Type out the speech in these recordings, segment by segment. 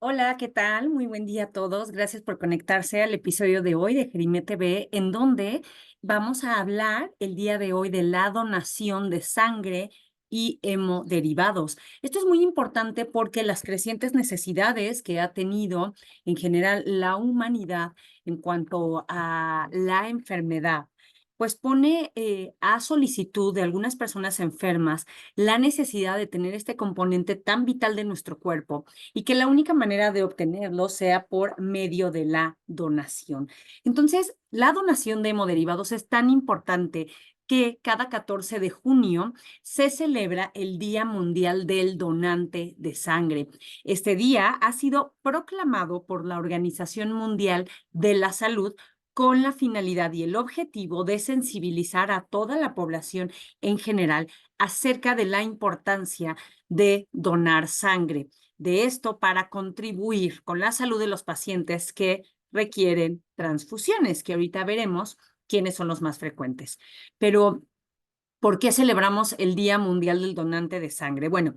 Hola, ¿qué tal? Muy buen día a todos. Gracias por conectarse al episodio de hoy de Jerime TV, en donde vamos a hablar el día de hoy de la donación de sangre y hemoderivados. Esto es muy importante porque las crecientes necesidades que ha tenido en general la humanidad en cuanto a la enfermedad, pues pone a solicitud de algunas personas enfermas la necesidad de tener este componente tan vital de nuestro cuerpo y que la única manera de obtenerlo sea por medio de la donación. Entonces, la donación de hemoderivados es tan importante que cada 14 de junio se celebra el Día Mundial del Donante de Sangre. Este día ha sido proclamado por la Organización Mundial de la Salud con la finalidad y el objetivo de sensibilizar a toda la población en general acerca de la importancia de donar sangre. De esto para contribuir con la salud de los pacientes que requieren transfusiones, que ahorita veremos quiénes son los más frecuentes. Pero ¿por qué celebramos el Día Mundial del Donante de Sangre? Bueno,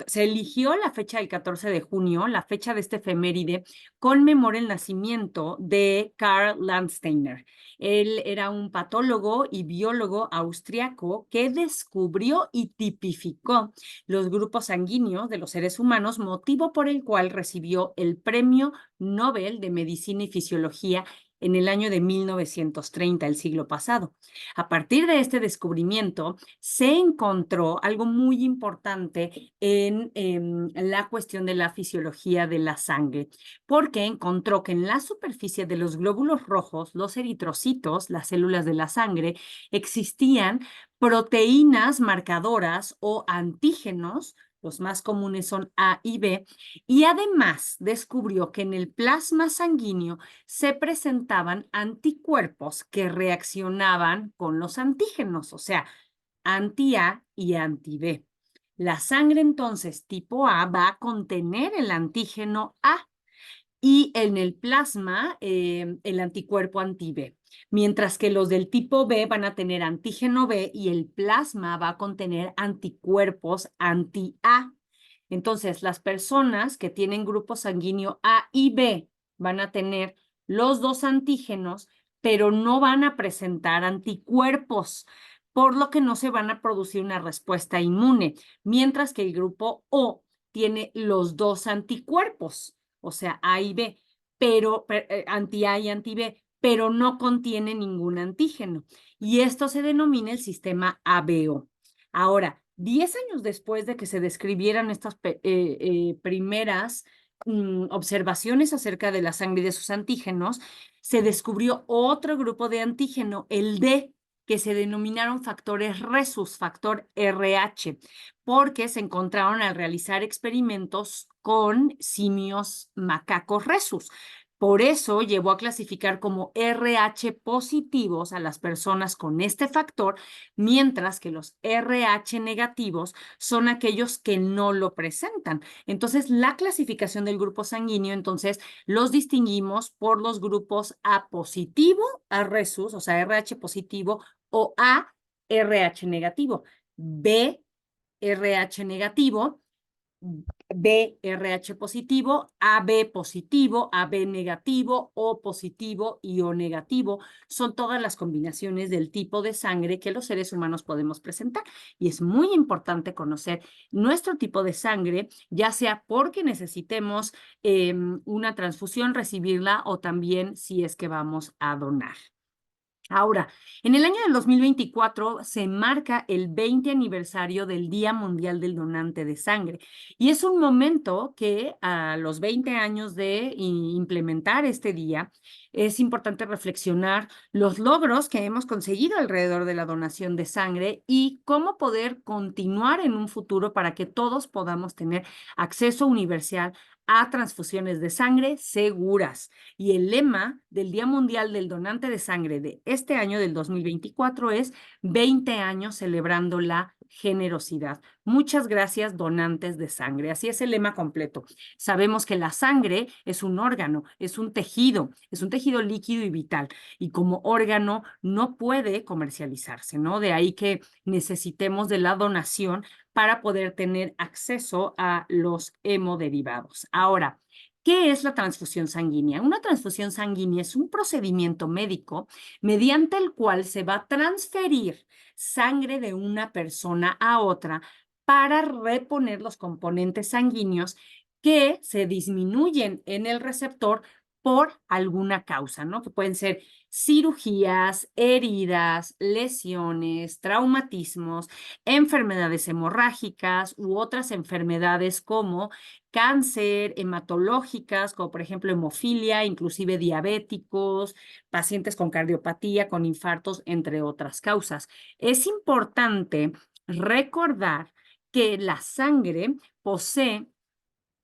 se eligió la fecha del 14 de junio, la fecha de este efeméride, conmemora el nacimiento de Karl Landsteiner. Él era un patólogo y biólogo austriaco que descubrió y tipificó los grupos sanguíneos de los seres humanos, motivo por el cual recibió el Premio Nobel de Medicina y Fisiología en el año de 1930, el siglo pasado. A partir de este descubrimiento, se encontró algo muy importante en la cuestión de la fisiología de la sangre, porque encontró que en la superficie de los glóbulos rojos, los eritrocitos, las células de la sangre, existían proteínas marcadoras o antígenos. Los más comunes son A y B, y además descubrió que en el plasma sanguíneo se presentaban anticuerpos que reaccionaban con los antígenos, o sea, anti-A y anti-B. La sangre entonces tipo A va a contener el antígeno A y en el plasma el anticuerpo anti-B, mientras que los del tipo B van a tener antígeno B y el plasma va a contener anticuerpos anti-A. Entonces, las personas que tienen grupo sanguíneo A y B van a tener los dos antígenos, pero no van a presentar anticuerpos, por lo que no se van a producir una respuesta inmune, mientras que el grupo O tiene los dos anticuerpos, o sea, A y B, pero anti-A y anti-B, pero no contiene ningún antígeno. Y esto se denomina el sistema ABO. Ahora, 10 años después de que se describieran estas primeras observaciones acerca de la sangre y de sus antígenos, se descubrió otro grupo de antígeno, el D, que se denominaron factores Rhesus, factor RH, porque se encontraron al realizar experimentos con simios macacos Rhesus. Por eso llevó a clasificar como RH positivos a las personas con este factor, mientras que los RH negativos son aquellos que no lo presentan. Entonces, la clasificación del grupo sanguíneo, entonces, los distinguimos por los grupos A positivo, A Rhesus, o sea, RH positivo, o A RH negativo, B RH negativo, B RH positivo, AB positivo, AB negativo, O positivo y O negativo. Son todas las combinaciones del tipo de sangre que los seres humanos podemos presentar. Y es muy importante conocer nuestro tipo de sangre, ya sea porque necesitemos una transfusión, recibirla, o también si es que vamos a donar. Ahora, en el año del 2024 se marca el 20 aniversario del Día Mundial del Donante de Sangre y es un momento que a los 20 años de implementar este día es importante reflexionar los logros que hemos conseguido alrededor de la donación de sangre y cómo poder continuar en un futuro para que todos podamos tener acceso universal a transfusiones de sangre seguras. Y el lema del Día Mundial del Donante de Sangre de este año, del 2024, es 20 años celebrando la generosidad. Muchas gracias, donantes de sangre. Así es el lema completo. Sabemos que la sangre es un órgano, es un tejido líquido y vital, y como órgano no puede comercializarse, ¿no? De ahí que necesitemos de la donación para poder tener acceso a los hemoderivados. Ahora, ¿qué es la transfusión sanguínea? Una transfusión sanguínea es un procedimiento médico mediante el cual se va a transferir sangre de una persona a otra para reponer los componentes sanguíneos que se disminuyen en el receptor por alguna causa, ¿no? Que pueden ser cirugías, heridas, lesiones, traumatismos, enfermedades hemorrágicas u otras enfermedades como cáncer, hematológicas, como por ejemplo hemofilia, inclusive diabéticos, pacientes con cardiopatía, con infartos, entre otras causas. Es importante recordar que la sangre posee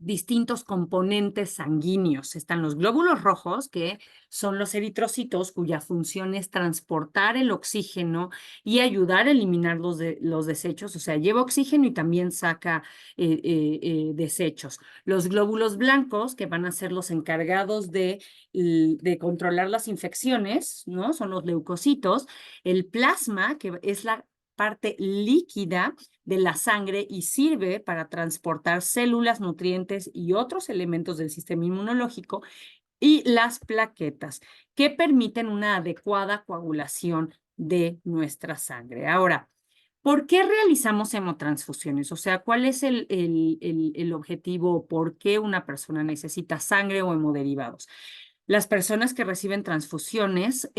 distintos componentes sanguíneos. Están los glóbulos rojos, que son los eritrocitos, cuya función es transportar el oxígeno y ayudar a eliminar los desechos, o sea, lleva oxígeno y también saca desechos. Los glóbulos blancos, que van a ser los encargados de controlar las infecciones, ¿no? Son los leucocitos. El plasma, que es la parte líquida de la sangre y sirve para transportar células, nutrientes y otros elementos del sistema inmunológico, y las plaquetas, que permiten una adecuada coagulación de nuestra sangre. Ahora, ¿por qué realizamos hemotransfusiones? O sea, ¿cuál es el objetivo? ¿Por qué una persona necesita sangre o hemoderivados? Las personas que reciben transfusiones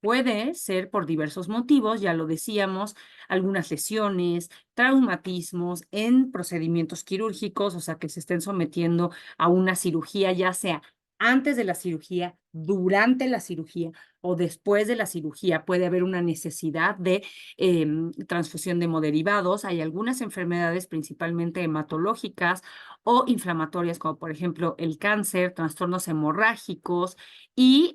puede ser por diversos motivos, ya lo decíamos, algunas lesiones, traumatismos en procedimientos quirúrgicos, o sea, que se estén sometiendo a una cirugía, ya sea antes de la cirugía, durante la cirugía o después de la cirugía. Puede haber una necesidad de transfusión de hemoderivados. Hay algunas enfermedades, principalmente hematológicas o inflamatorias, como por ejemplo el cáncer, trastornos hemorrágicos y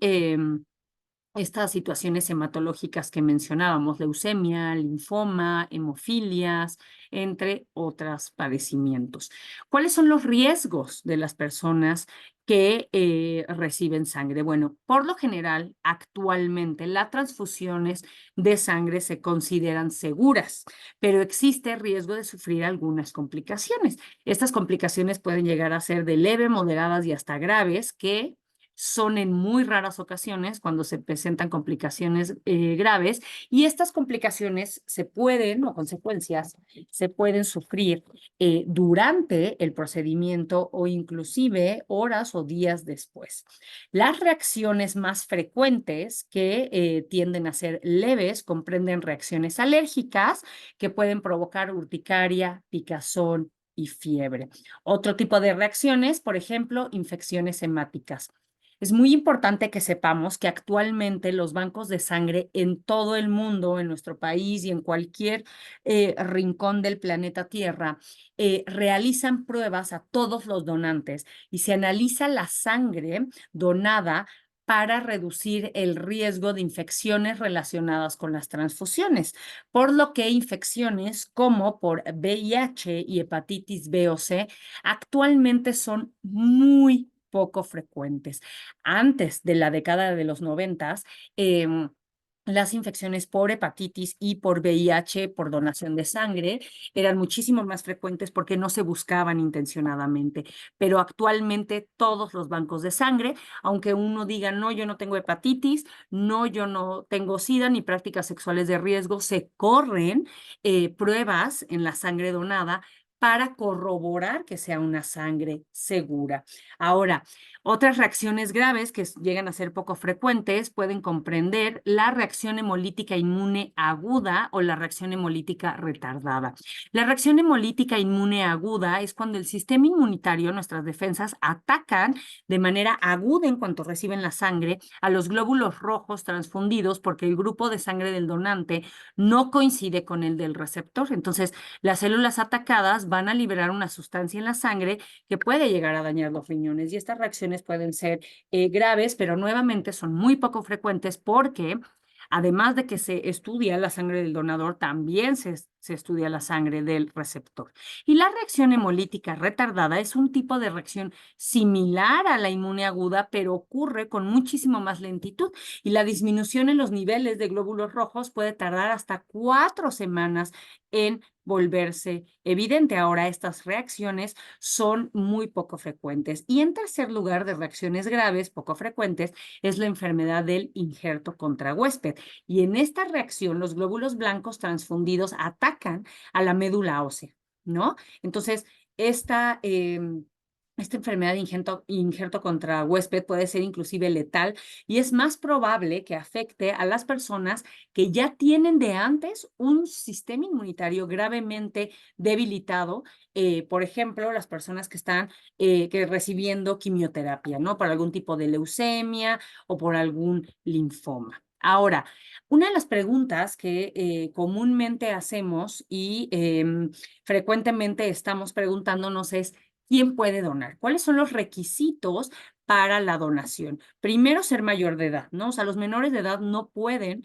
estas situaciones hematológicas que mencionábamos, leucemia, linfoma, hemofilias, entre otros padecimientos. ¿Cuáles son los riesgos de las personas que reciben sangre? Bueno, por lo general, actualmente las transfusiones de sangre se consideran seguras, pero existe riesgo de sufrir algunas complicaciones. Estas complicaciones pueden llegar a ser de leve, moderadas y hasta graves, que son en muy raras ocasiones cuando se presentan complicaciones graves, y estas complicaciones se pueden, o consecuencias, se pueden sufrir durante el procedimiento o inclusive horas o días después. Las reacciones más frecuentes que tienden a ser leves comprenden reacciones alérgicas que pueden provocar urticaria, picazón y fiebre. Otro tipo de reacciones, por ejemplo, infecciones hemáticas. Es muy importante que sepamos que actualmente los bancos de sangre en todo el mundo, en nuestro país y en cualquier rincón del planeta Tierra, realizan pruebas a todos los donantes y se analiza la sangre donada para reducir el riesgo de infecciones relacionadas con las transfusiones, por lo que infecciones como por VIH y hepatitis B o C actualmente son muy poco frecuentes. Antes de la década de los 90, las infecciones por hepatitis y por VIH, por donación de sangre, eran muchísimo más frecuentes porque no se buscaban intencionadamente. Pero actualmente todos los bancos de sangre, aunque uno diga, no, yo no tengo hepatitis, no, yo no tengo SIDA ni prácticas sexuales de riesgo, se corren pruebas en la sangre donada para corroborar que sea una sangre segura. Ahora, otras reacciones graves que llegan a ser poco frecuentes pueden comprender la reacción hemolítica inmune aguda o la reacción hemolítica retardada. La reacción hemolítica inmune aguda es cuando el sistema inmunitario, nuestras defensas, atacan de manera aguda en cuanto reciben la sangre a los glóbulos rojos transfundidos porque el grupo de sangre del donante no coincide con el del receptor. Entonces, las células atacadas van a liberar una sustancia en la sangre que puede llegar a dañar los riñones, y estas reacciones pueden ser graves, pero nuevamente son muy poco frecuentes porque además de que se estudia la sangre del donador, también se se estudia la sangre del receptor. Y la reacción hemolítica retardada es un tipo de reacción similar a la inmune aguda, pero ocurre con muchísimo más lentitud. Y la disminución en los niveles de glóbulos rojos puede tardar hasta 4 semanas en volverse evidente. Ahora, estas reacciones son muy poco frecuentes. Y en tercer lugar, de reacciones graves, poco frecuentes, es la enfermedad del injerto contra huésped. Y en esta reacción, los glóbulos blancos transfundidos atacan a la médula ósea, ¿no? Entonces, esta enfermedad de injerto contra huésped puede ser inclusive letal y es más probable que afecte a las personas que ya tienen de antes un sistema inmunitario gravemente debilitado, por ejemplo, las personas que están recibiendo quimioterapia, ¿no? Por algún tipo de leucemia o por algún linfoma. Ahora, una de las preguntas que comúnmente hacemos y frecuentemente estamos preguntándonos es, ¿quién puede donar? ¿Cuáles son los requisitos para la donación? Primero, ser mayor de edad, ¿no? O sea, los menores de edad no pueden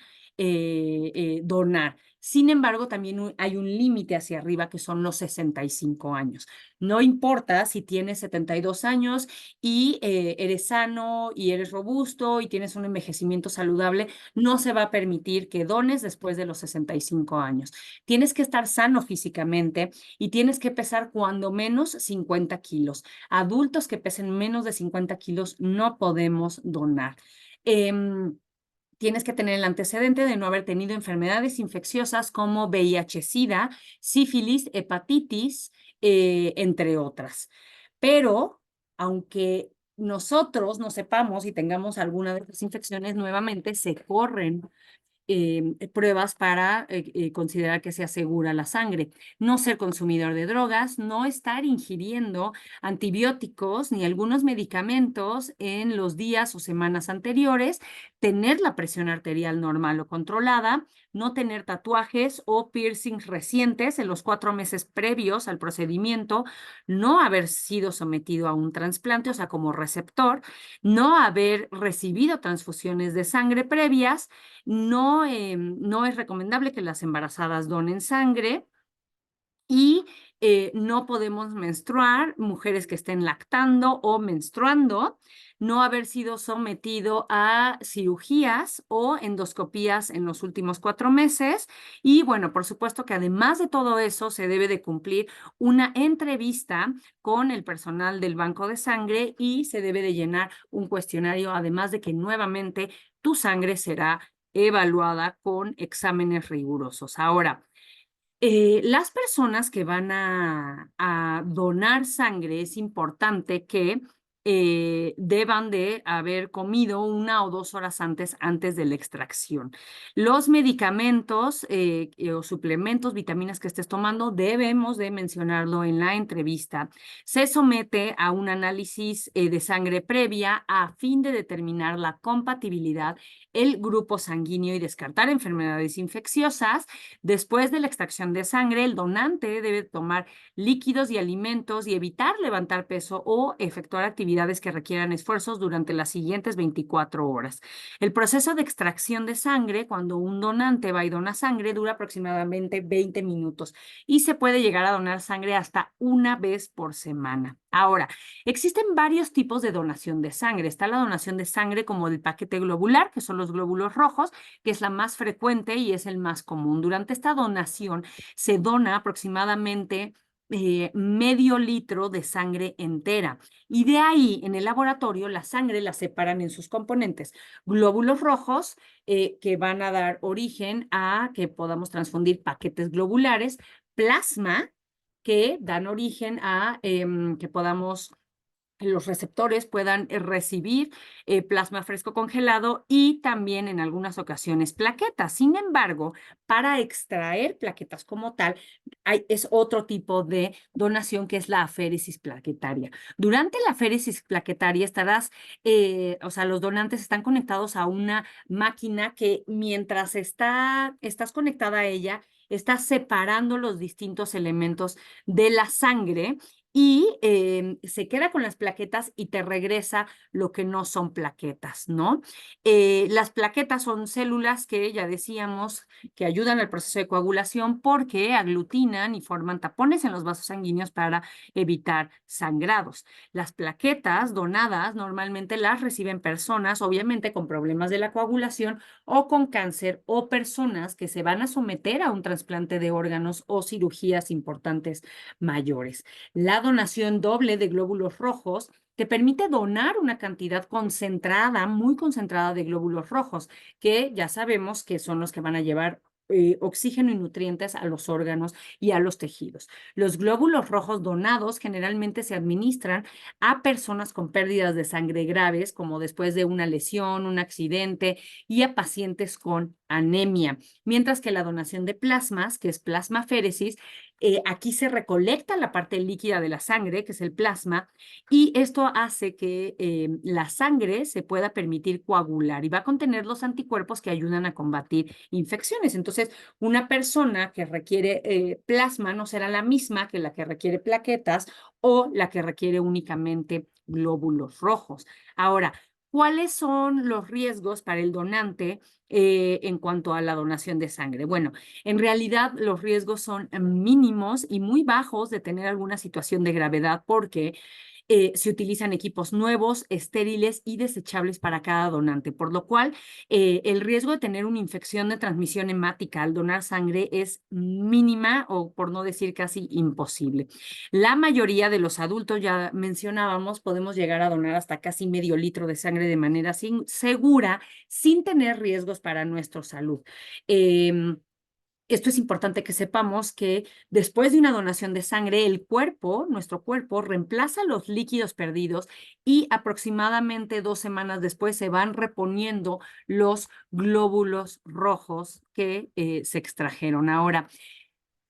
donar. Sin embargo, también hay un límite hacia arriba que son los 65 años. No importa si tienes 72 años y eres sano y eres robusto y tienes un envejecimiento saludable, no se va a permitir que dones después de los 65 años. Tienes que estar sano físicamente y tienes que pesar cuando menos 50 kilos. Adultos que pesen menos de 50 kilos no podemos donar. Tienes que tener el antecedente de no haber tenido enfermedades infecciosas como VIH-Sida, sífilis, hepatitis, entre otras. Pero, aunque nosotros no sepamos y tengamos alguna de estas infecciones, nuevamente se corren pruebas para considerar que sea segura la sangre. No ser consumidor de drogas, no estar ingiriendo antibióticos ni algunos medicamentos en los días o semanas anteriores, tener la presión arterial normal o controlada, no tener tatuajes o piercings recientes en los 4 meses previos al procedimiento, no haber sido sometido a un trasplante, o sea, como receptor, no haber recibido transfusiones de sangre previas, no es recomendable que las embarazadas donen sangre y no podemos menstruar, mujeres que estén lactando o menstruando, no haber sido sometido a cirugías o endoscopías en los últimos 4 meses. Y bueno, por supuesto que además de todo eso, se debe de cumplir una entrevista con el personal del banco de sangre y se debe de llenar un cuestionario, además de que nuevamente tu sangre será evaluada con exámenes rigurosos. Ahora, las personas que van a donar sangre, es importante que deban de haber comido 1 o 2 horas antes de la extracción. Los medicamentos o suplementos, vitaminas que estés tomando, debemos de mencionarlo en la entrevista. Se somete a un análisis de sangre previa a fin de determinar la compatibilidad, el grupo sanguíneo y descartar enfermedades infecciosas. Después de la extracción de sangre, el donante debe tomar líquidos y alimentos y evitar levantar peso o efectuar actividades que requieran esfuerzos durante las siguientes 24 horas. El proceso de extracción de sangre, cuando un donante va y dona sangre, dura aproximadamente 20 minutos y se puede llegar a donar sangre hasta 1 vez por semana. Ahora, existen varios tipos de donación de sangre. Está la donación de sangre como del paquete globular, que son los glóbulos rojos, que es la más frecuente y es el más común. Durante esta donación se dona aproximadamente medio litro de sangre entera. Y de ahí, en el laboratorio, la sangre la separan en sus componentes. Glóbulos rojos, que van a dar origen a que podamos transfundir paquetes globulares, plasma, que dan origen a que podamos los receptores puedan recibir plasma fresco congelado y también en algunas ocasiones plaquetas. Sin embargo, para extraer plaquetas como tal, es otro tipo de donación que es la aféresis plaquetaria. Durante la aféresis plaquetaria o sea, los donantes están conectados a una máquina que mientras estás conectada a ella, está separando los distintos elementos de la sangre y se queda con las plaquetas y te regresa lo que no son plaquetas, ¿no? Las plaquetas son células que ya decíamos que ayudan al proceso de coagulación porque aglutinan y forman tapones en los vasos sanguíneos para evitar sangrados. Las plaquetas donadas normalmente las reciben personas, obviamente con problemas de la coagulación o con cáncer o personas que se van a someter a un trasplante de órganos o cirugías importantes mayores. La donación doble de glóbulos rojos te permite donar una cantidad concentrada, muy concentrada de glóbulos rojos, que ya sabemos que son los que van a llevar oxígeno y nutrientes a los órganos y a los tejidos. Los glóbulos rojos donados generalmente se administran a personas con pérdidas de sangre graves, como después de una lesión, un accidente, y a pacientes con anemia. Mientras que la donación de plasmas, que es plasmaféresis, aquí se recolecta la parte líquida de la sangre, que es el plasma, y esto hace que la sangre se pueda permitir coagular y va a contener los anticuerpos que ayudan a combatir infecciones. Entonces, una persona que requiere plasma no será la misma que la que requiere plaquetas o la que requiere únicamente glóbulos rojos. Ahora, ¿cuáles son los riesgos para el donante en cuanto a la donación de sangre? Bueno, en realidad los riesgos son mínimos y muy bajos de tener alguna situación de gravedad porque se utilizan equipos nuevos, estériles y desechables para cada donante, por lo cual el riesgo de tener una infección de transmisión hemática al donar sangre es mínima o por no decir casi imposible. La mayoría de los adultos, ya mencionábamos, podemos llegar a donar hasta casi medio litro de sangre de manera segura, sin tener riesgos para nuestra salud. Esto es importante que sepamos que después de una donación de sangre, el cuerpo, nuestro cuerpo, reemplaza los líquidos perdidos y aproximadamente 2 semanas después se van reponiendo los glóbulos rojos que se extrajeron. Ahora,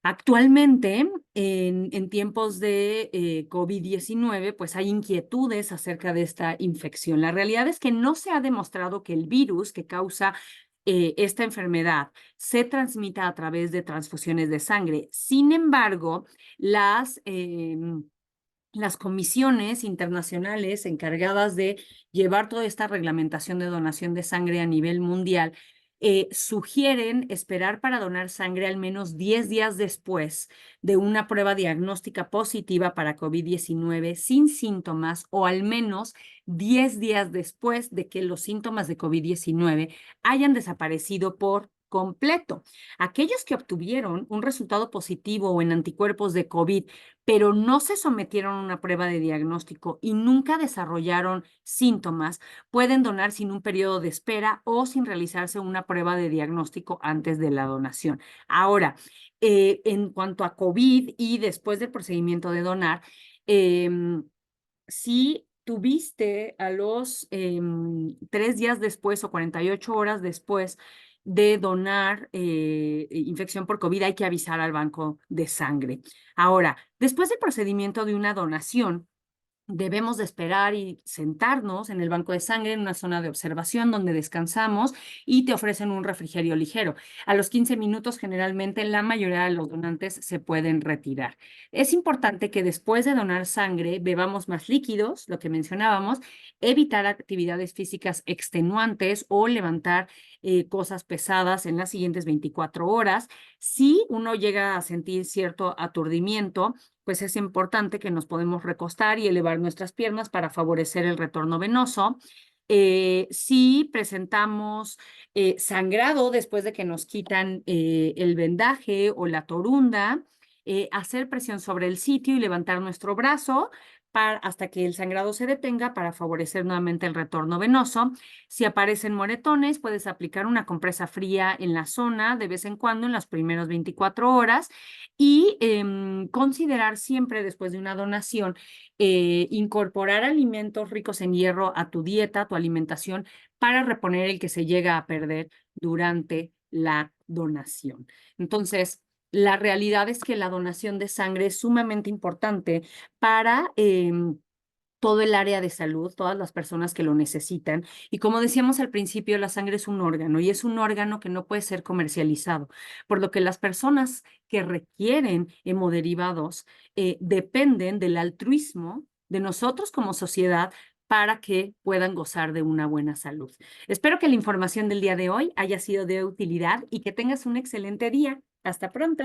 actualmente, en tiempos de COVID-19, pues hay inquietudes acerca de esta infección. La realidad es que no se ha demostrado que el virus que causa esta enfermedad se transmita a través de transfusiones de sangre. Sin embargo, las comisiones internacionales encargadas de llevar toda esta reglamentación de donación de sangre a nivel mundial sugieren esperar para donar sangre al menos 10 días después de una prueba diagnóstica positiva para COVID-19 sin síntomas o al menos 10 días después de que los síntomas de COVID-19 hayan desaparecido por completo. Aquellos que obtuvieron un resultado positivo o en anticuerpos de COVID pero no se sometieron a una prueba de diagnóstico y nunca desarrollaron síntomas, pueden donar sin un periodo de espera o sin realizarse una prueba de diagnóstico antes de la donación. Ahora, en cuanto a COVID y después del procedimiento de donar, si tuviste a los 3 días después o 48 horas después de donar infección por COVID, hay que avisar al banco de sangre. Ahora, después del procedimiento de una donación, debemos de esperar y sentarnos en el banco de sangre en una zona de observación donde descansamos y te ofrecen un refrigerio ligero. A los 15 minutos, generalmente, la mayoría de los donantes se pueden retirar. Es importante que después de donar sangre bebamos más líquidos, lo que mencionábamos, evitar actividades físicas extenuantes o levantar cosas pesadas en las siguientes 24 horas. Si uno llega a sentir cierto aturdimiento, pues es importante que nos podemos recostar y elevar nuestras piernas para favorecer el retorno venoso. Si presentamos sangrado después de que nos quitan el vendaje o la torunda, hacer presión sobre el sitio y levantar nuestro brazo hasta que el sangrado se detenga para favorecer nuevamente el retorno venoso. Si aparecen moretones, puedes aplicar una compresa fría en la zona de vez en cuando en las primeras 24 horas y considerar siempre después de una donación incorporar alimentos ricos en hierro a tu dieta, a tu alimentación, para reponer el que se llega a perder durante la donación. Entonces, la realidad es que la donación de sangre es sumamente importante para todo el área de salud, todas las personas que lo necesitan. Y como decíamos al principio, la sangre es un órgano y es un órgano que no puede ser comercializado, por lo que las personas que requieren hemoderivados dependen del altruismo de nosotros como sociedad para que puedan gozar de una buena salud. Espero que la información del día de hoy haya sido de utilidad y que tengas un excelente día. Hasta pronto.